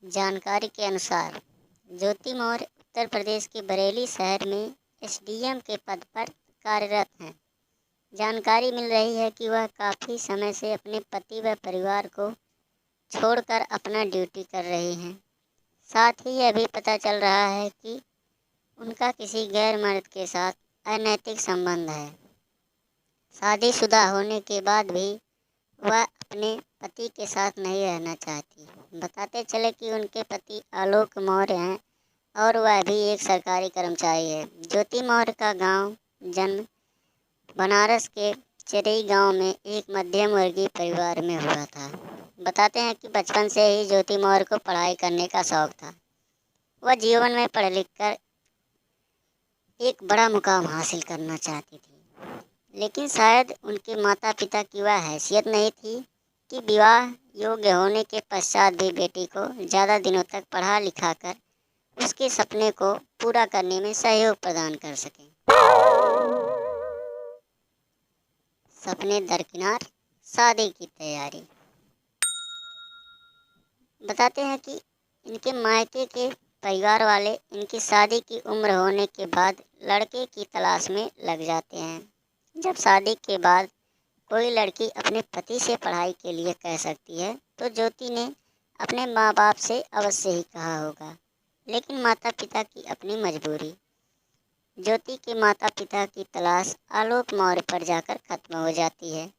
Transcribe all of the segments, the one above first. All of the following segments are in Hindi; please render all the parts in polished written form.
जानकारी के अनुसार ज्योति मौर्य उत्तर प्रदेश के बरेली शहर में एसडीएम के पद पर कार्यरत हैं। जानकारी मिल रही है कि वह काफ़ी समय से अपने पति व परिवार को छोड़कर अपना ड्यूटी कर रही हैं। साथ ही यह भी पता चल रहा है कि उनका किसी गैर मर्द के साथ अनैतिक संबंध है। शादीशुदा होने के बाद भी वह अपने पति के साथ नहीं रहना चाहती। बताते चले कि उनके पति आलोक मौर्य हैं और वह भी एक सरकारी कर्मचारी है। ज्योति मौर्य का जन्म बनारस के चिरई गांव में एक मध्यम वर्गीय परिवार में हुआ था। बताते हैं कि बचपन से ही ज्योति मौर्य को पढ़ाई करने का शौक था। वह जीवन में पढ़ लिख कर एक बड़ा मुकाम हासिल करना चाहती थी, लेकिन शायद उनके माता पिता की वह हैसियत नहीं थी कि विवाह योग्य होने के पश्चात भी बेटी को ज़्यादा दिनों तक पढ़ा लिखा कर उसके सपने को पूरा करने में सहयोग प्रदान कर सकें। सपने दरकिनार, शादी की तैयारी। बताते हैं कि इनके मायके के परिवार वाले इनकी शादी की उम्र होने के बाद लड़के की तलाश में लग जाते हैं। जब शादी के बाद कोई लड़की अपने पति से पढ़ाई के लिए कह सकती है तो ज्योति ने अपने माँ बाप से अवश्य ही कहा होगा, लेकिन माता पिता की अपनी मजबूरी। ज्योति के माता पिता की तलाश आलोक मौर्य पर जाकर खत्म हो जाती है।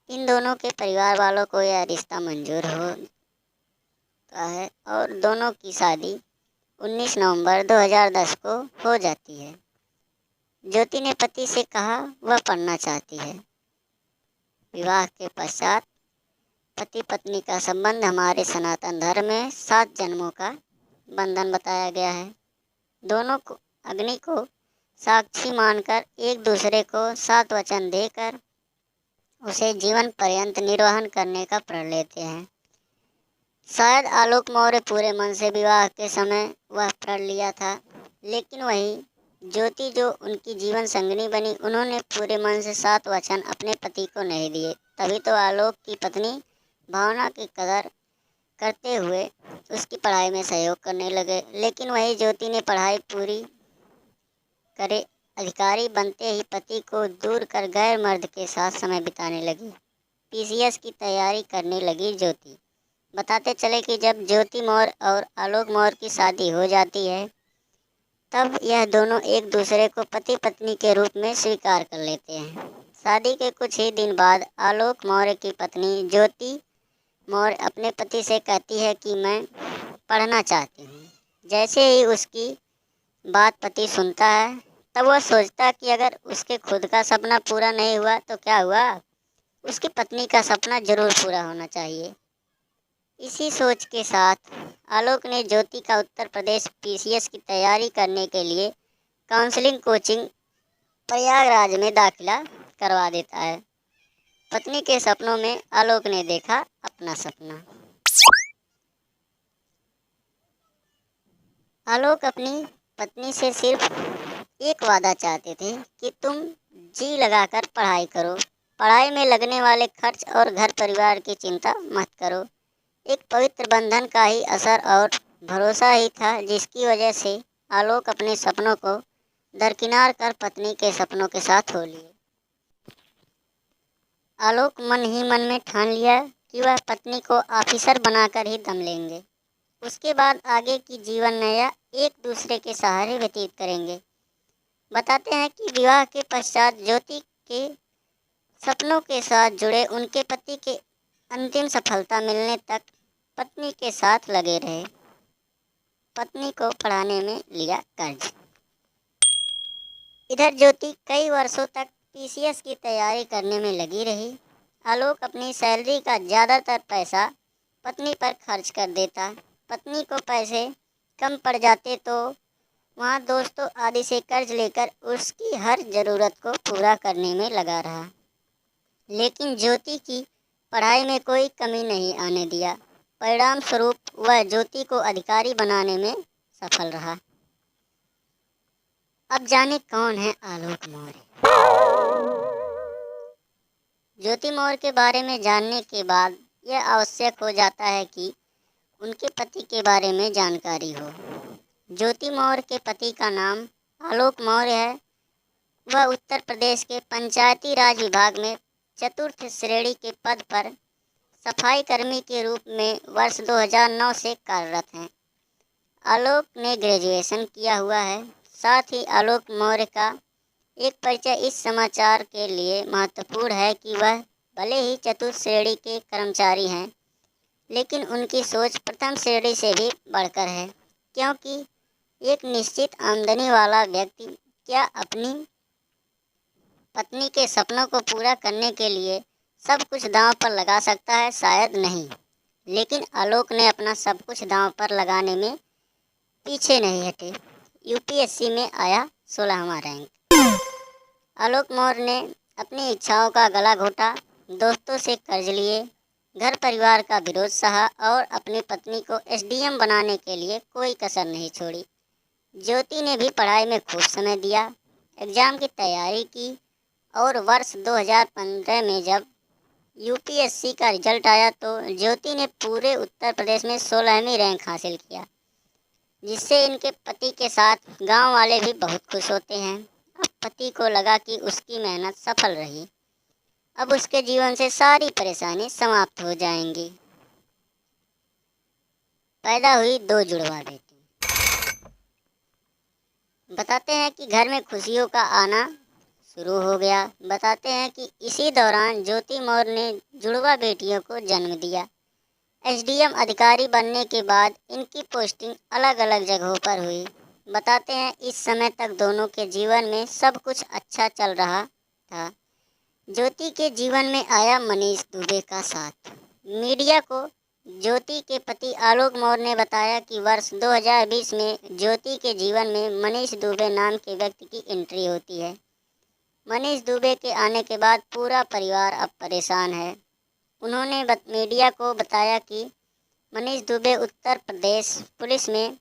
इन दोनों के परिवार वालों को यह रिश्ता मंजूर होता है और दोनों की शादी 19 नवंबर 2010 को हो जाती है। ज्योति ने पति से कहा वह पढ़ना चाहती है। विवाह के पश्चात पति पत्नी का संबंध हमारे सनातन धर्म में 7 जन्मों का बंधन बताया गया है। दोनों को अग्नि को साक्षी मानकर एक दूसरे को 7 वचन देकर उसे जीवन पर्यंत निर्वहन करने का प्रण लेते हैं। शायद आलोक मौर्य पूरे मन से विवाह के समय वह प्रण लिया था, लेकिन वही ज्योति जो उनकी जीवन संगिनी बनी, उन्होंने पूरे मन से 7 वचन अपने पति को नहीं दिए। तभी तो आलोक की पत्नी भावना की कदर करते हुए उसकी पढ़ाई में सहयोग करने लगे, लेकिन वही ज्योति ने पढ़ाई पूरी करे अधिकारी बनते ही पति को दूर कर गैर मर्द के साथ समय बिताने लगी। पीसीएस की तैयारी करने लगी ज्योति। बताते चले कि जब ज्योति मौर्य और आलोक मौर्य की शादी हो जाती है तब यह दोनों एक दूसरे को पति पत्नी के रूप में स्वीकार कर लेते हैं। शादी के कुछ ही दिन बाद आलोक मौर्य की पत्नी ज्योति मौर्य अपने पति से कहती है कि मैं पढ़ना चाहती हूँ। जैसे ही उसकी बात पति सुनता है तब वह सोचता कि अगर उसके खुद का सपना पूरा नहीं हुआ तो क्या हुआ, उसकी पत्नी का सपना जरूर पूरा होना चाहिए। इसी सोच के साथ आलोक ने ज्योति का उत्तर प्रदेश पीसीएस की तैयारी करने के लिए काउंसलिंग कोचिंग प्रयागराज में दाखिला करवा देता है। पत्नी के सपनों में आलोक ने देखा अपना सपना। आलोक अपनी पत्नी से सिर्फ एक वादा चाहते थे कि तुम जी लगाकर पढ़ाई करो, पढ़ाई में लगने वाले खर्च और घर परिवार की चिंता मत करो। एक पवित्र बंधन का ही असर और भरोसा ही था जिसकी वजह से आलोक अपने सपनों को दरकिनार कर पत्नी के सपनों के साथ हो लिए। आलोक मन ही मन में ठान लिया कि वह पत्नी को ऑफिसर बनाकर ही दम लेंगे। उसके बाद आगे की जीवन नया एक दूसरे के सहारे व्यतीत करेंगे। बताते हैं कि विवाह के पश्चात ज्योति के सपनों के साथ जुड़े उनके पति के अंतिम सफलता मिलने तक पत्नी के साथ लगे रहे। पत्नी को पढ़ाने में लिया कर्ज। इधर ज्योति कई वर्षों तक पीसीएस की तैयारी करने में लगी रही। आलोक अपनी सैलरी का ज़्यादातर पैसा पत्नी पर खर्च कर देता। पत्नी को पैसे कम पड़ जाते तो वहाँ दोस्तों आदि से कर्ज लेकर उसकी हर ज़रूरत को पूरा करने में लगा रहा, लेकिन ज्योति की पढ़ाई में कोई कमी नहीं आने दिया। परिणाम स्वरूप वह ज्योति को अधिकारी बनाने में सफल रहा। अब जाने कौन है आलोक मौर्य। ज्योति मौर्य के बारे में जानने के बाद यह आवश्यक हो जाता है कि उनके पति के बारे में जानकारी हो। ज्योति मौर्य के पति का नाम आलोक मौर्य है। वह उत्तर प्रदेश के पंचायती राज विभाग में चतुर्थ श्रेणी के पद पर सफाई कर्मी के रूप में वर्ष 2009 से कार्यरत हैं। आलोक ने ग्रेजुएशन किया हुआ है। साथ ही आलोक मौर्य का एक परिचय इस समाचार के लिए महत्वपूर्ण है कि वह भले ही चतुर्थ श्रेणी के कर्मचारी हैं, लेकिन उनकी सोच प्रथम श्रेणी से भी बढ़कर है, क्योंकि एक निश्चित आमदनी वाला व्यक्ति क्या अपनी पत्नी के सपनों को पूरा करने के लिए सब कुछ दांव पर लगा सकता है? शायद नहीं। लेकिन आलोक ने अपना सब कुछ दांव पर लगाने में पीछे नहीं हटे। यूपीएससी में आया 16वां रैंक। आलोक मौर्य ने अपनी इच्छाओं का गला घोटा, दोस्तों से कर्ज लिए, घर परिवार का विरोध सहा और अपनी पत्नी को एसडीएम बनाने के लिए कोई कसर नहीं छोड़ी। ज्योति ने भी पढ़ाई में खूब समय दिया, एग्ज़ाम की तैयारी की और वर्ष 2015 में जब यूपीएससी का रिजल्ट आया तो ज्योति ने पूरे उत्तर प्रदेश में 16वीं रैंक हासिल किया, जिससे इनके पति के साथ गांव वाले भी बहुत खुश होते हैं। अब पति को लगा कि उसकी मेहनत सफल रही, अब उसके जीवन से सारी परेशानी समाप्त हो जाएंगी। पैदा हुई 2 जुड़वा बेटी। बताते हैं कि घर में खुशियों का आना शुरू हो गया। बताते हैं कि इसी दौरान ज्योति मौर्य ने जुड़वा बेटियों को जन्म दिया। एसडीएम अधिकारी बनने के बाद इनकी पोस्टिंग अलग अलग जगहों पर हुई। बताते हैं इस समय तक दोनों के जीवन में सब कुछ अच्छा चल रहा था। ज्योति के जीवन में आया मनीष दुबे का साथ। मीडिया को ज्योति के पति आलोक मौर्य ने बताया कि वर्ष 2020 में ज्योति के जीवन में मनीष दुबे नाम के व्यक्ति की एंट्री होती है। मनीष दुबे के आने के बाद पूरा परिवार अब परेशान है। उन्होंने मीडिया को बताया कि मनीष दुबे उत्तर प्रदेश पुलिस में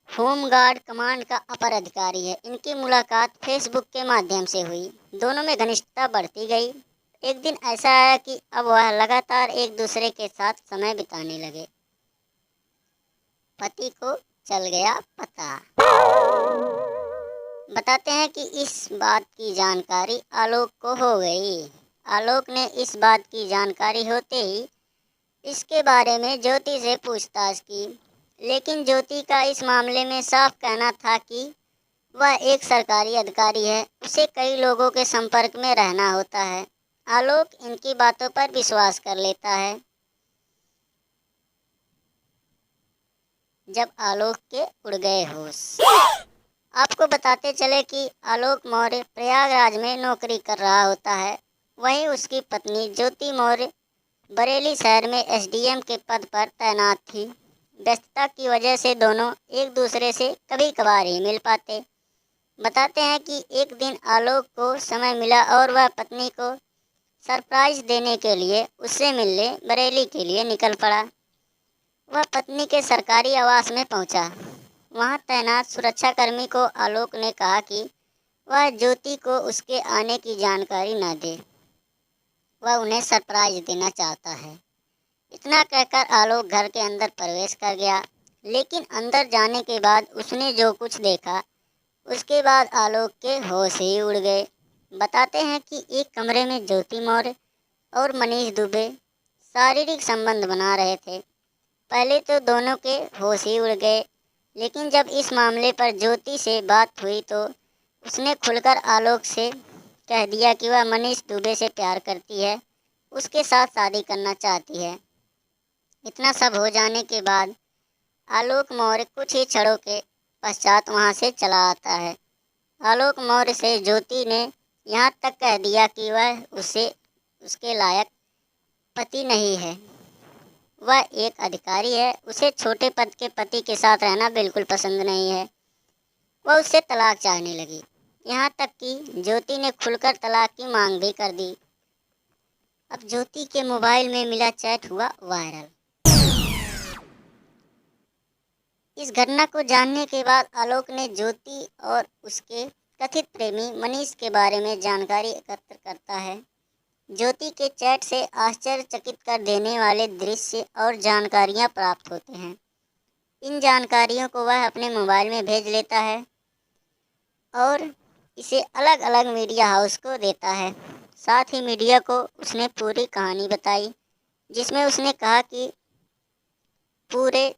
होमगार्ड कमांड का अपर अधिकारी है। इनकी मुलाकात फेसबुक के माध्यम से हुई। दोनों में घनिष्ठता बढ़ती गई। एक दिन ऐसा आया कि अब वह लगातार एक दूसरे के साथ समय बिताने लगे। पति को चल गया पता। बताते हैं कि इस बात की जानकारी आलोक को हो गई। आलोक ने इस बात की जानकारी होते ही इसके बारे में ज्योति से पूछताछ की, लेकिन ज्योति का इस मामले में साफ कहना था कि वह एक सरकारी अधिकारी है, उसे कई लोगों के संपर्क में रहना होता है। आलोक इनकी बातों पर विश्वास कर लेता है। जब आलोक के उड़ गए होश। आपको बताते चले कि आलोक मौर्य प्रयागराज में नौकरी कर रहा होता है। वहीं उसकी पत्नी ज्योति मौर्य बरेली शहर में एसडीएम के पद पर तैनात थी। व्यस्तता की वजह से दोनों एक दूसरे से कभी कभार ही मिल पाते। बताते हैं कि एक दिन आलोक को समय मिला और वह पत्नी को सरप्राइज देने के लिए उससे मिलने बरेली के लिए निकल पड़ा। वह पत्नी के सरकारी आवास में पहुंचा। वहां तैनात सुरक्षाकर्मी को आलोक ने कहा कि वह ज्योति को उसके आने की जानकारी न दे, वह उन्हें सरप्राइज देना चाहता है। इतना कहकर आलोक घर के अंदर प्रवेश कर गया, लेकिन अंदर जाने के बाद उसने जो कुछ देखा उसके बाद आलोक के होश ही उड़ गए। बताते हैं कि एक कमरे में ज्योति मौर्य और मनीष दुबे शारीरिक संबंध बना रहे थे। पहले तो दोनों के होश ही उड़ गए, लेकिन जब इस मामले पर ज्योति से बात हुई तो उसने खुलकर आलोक से कह दिया कि वह मनीष दुबे से प्यार करती है, उसके साथ शादी करना चाहती है। इतना सब हो जाने के बाद आलोक मौर्य कुछ ही क्षणों के पश्चात वहां से चला आता है। आलोक मौर्य से ज्योति ने यहाँ तक कह दिया कि वह उसके लायक पति नहीं है, वह एक अधिकारी है, उसे छोटे पद के पति के साथ रहना बिल्कुल पसंद नहीं है। वह उससे तलाक चाहने लगी। यहाँ तक कि ज्योति ने खुलकर तलाक की मांग भी कर दी। अब ज्योति के मोबाइल में मिला चैट हुआ वायरल। इस घटना को जानने के बाद आलोक ने ज्योति और उसके कथित प्रेमी मनीष के बारे में जानकारी एकत्र करता है। ज्योति के चैट से आश्चर्यचकित कर देने वाले दृश्य और जानकारियां प्राप्त होते हैं। इन जानकारियों को वह अपने मोबाइल में भेज लेता है और इसे अलग अलग मीडिया हाउस को देता है। साथ ही मीडिया को उसने पूरी कहानी बताई, जिसमें उसने कहा कि पूरे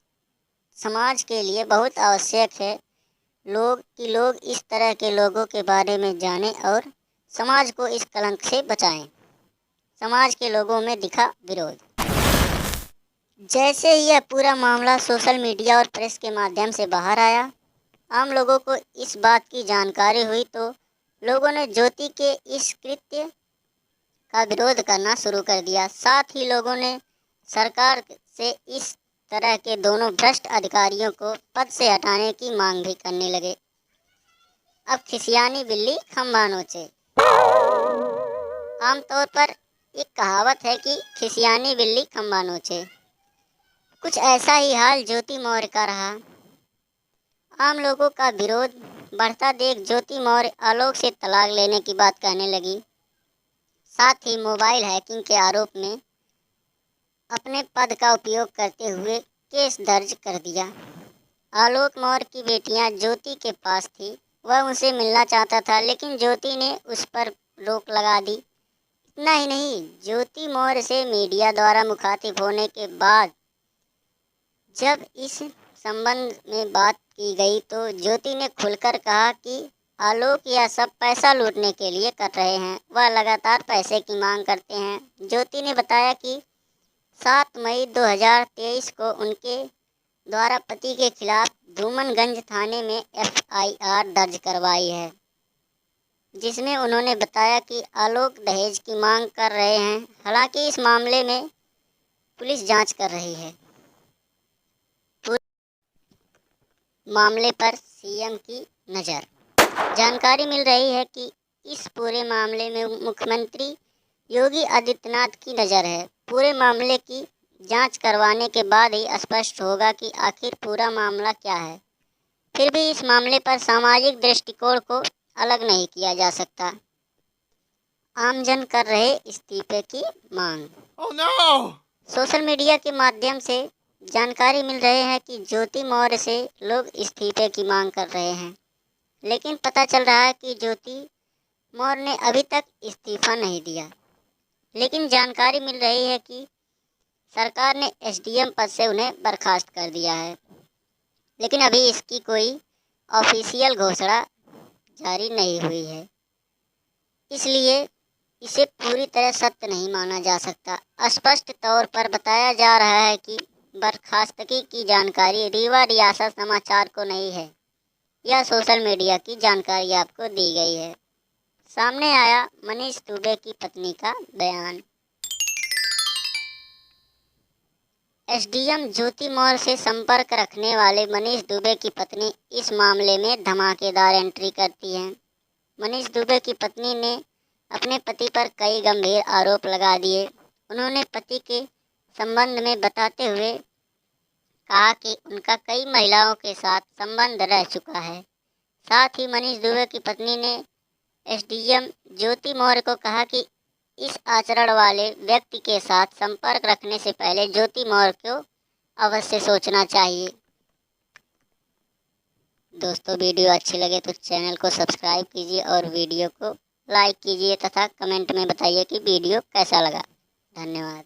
समाज के लिए बहुत आवश्यक है लोग इस तरह के लोगों के बारे में जानें और समाज को इस कलंक से बचाएं। समाज के लोगों में दिखा विरोध। जैसे ही यह पूरा मामला सोशल मीडिया और प्रेस के माध्यम से बाहर आया, आम लोगों को इस बात की जानकारी हुई तो लोगों ने ज्योति के इस कृत्य का विरोध करना शुरू कर दिया। साथ ही लोगों ने सरकार से इस तरह के दोनों भ्रष्ट अधिकारियों को पद से हटाने की मांग भी करने लगे। अब खिसियानी बिल्ली खंभा नोचे। आमतौर पर एक कहावत है कि खिसियानी बिल्ली खंभा नोचे। कुछ ऐसा ही हाल ज्योति मौर्य का रहा। आम लोगों का विरोध बढ़ता देख ज्योति मौर्य आलोक से तलाक लेने की बात कहने लगी। साथ ही मोबाइल हैकिंग के आरोप में अपने पद का उपयोग करते हुए केस दर्ज कर दिया। आलोक मौर्य की बेटियां ज्योति के पास थी। वह उनसे मिलना चाहता था, लेकिन ज्योति ने उस पर रोक लगा दी। इतना ही नहीं, ज्योति मौर्य से मीडिया द्वारा मुखातिब होने के बाद जब इस संबंध में बात की गई तो ज्योति ने खुलकर कहा कि आलोक यह सब पैसा लूटने के लिए कर रहे हैं। वह लगातार पैसे की मांग करते हैं। ज्योति ने बताया कि 7 मई 2023 को उनके द्वारा पति के खिलाफ धूमनगंज थाने में FIR दर्ज करवाई है, जिसमें उन्होंने बताया कि आलोक दहेज की मांग कर रहे हैं। हालांकि इस मामले में पुलिस जांच कर रही है। मामले पर CM की नज़र। जानकारी मिल रही है कि इस पूरे मामले में मुख्यमंत्री योगी आदित्यनाथ की नज़र है। पूरे मामले की जांच करवाने के बाद ही स्पष्ट होगा कि आखिर पूरा मामला क्या है। फिर भी इस मामले पर सामाजिक दृष्टिकोण को अलग नहीं किया जा सकता। आमजन कर रहे इस्तीफे की मांग। Oh no! सोशल मीडिया के माध्यम से जानकारी मिल रहे हैं कि ज्योति मौर्य से लोग इस्तीफे की मांग कर रहे हैं, लेकिन पता चल रहा है कि ज्योति मौर्य ने अभी तक इस्तीफा नहीं दिया। लेकिन जानकारी मिल रही है कि सरकार ने SDM पद से उन्हें बर्खास्त कर दिया है, लेकिन अभी इसकी कोई ऑफिशियल घोषणा जारी नहीं हुई है, इसलिए इसे पूरी तरह सत्य नहीं माना जा सकता। स्पष्ट तौर पर बताया जा रहा है कि बर्खास्तगी की जानकारी रीवा रियासत समाचार को नहीं है। यह सोशल मीडिया की जानकारी आपको दी गई है। सामने आया मनीष दुबे की पत्नी का बयान। SDM ज्योति मौर्य से संपर्क रखने वाले मनीष दुबे की पत्नी इस मामले में धमाकेदार एंट्री करती हैं। मनीष दुबे की पत्नी ने अपने पति पर कई गंभीर आरोप लगा दिए। उन्होंने पति के संबंध में बताते हुए कहा कि उनका कई महिलाओं के साथ संबंध रह चुका है। साथ ही मनीष दुबे की पत्नी ने SDM ज्योति मौर्य को कहा कि इस आचरण वाले व्यक्ति के साथ संपर्क रखने से पहले ज्योति मौर्य को अवश्य सोचना चाहिए। दोस्तों, वीडियो अच्छी लगे तो चैनल को सब्सक्राइब कीजिए और वीडियो को लाइक कीजिए तथा कमेंट में बताइए कि वीडियो कैसा लगा। धन्यवाद।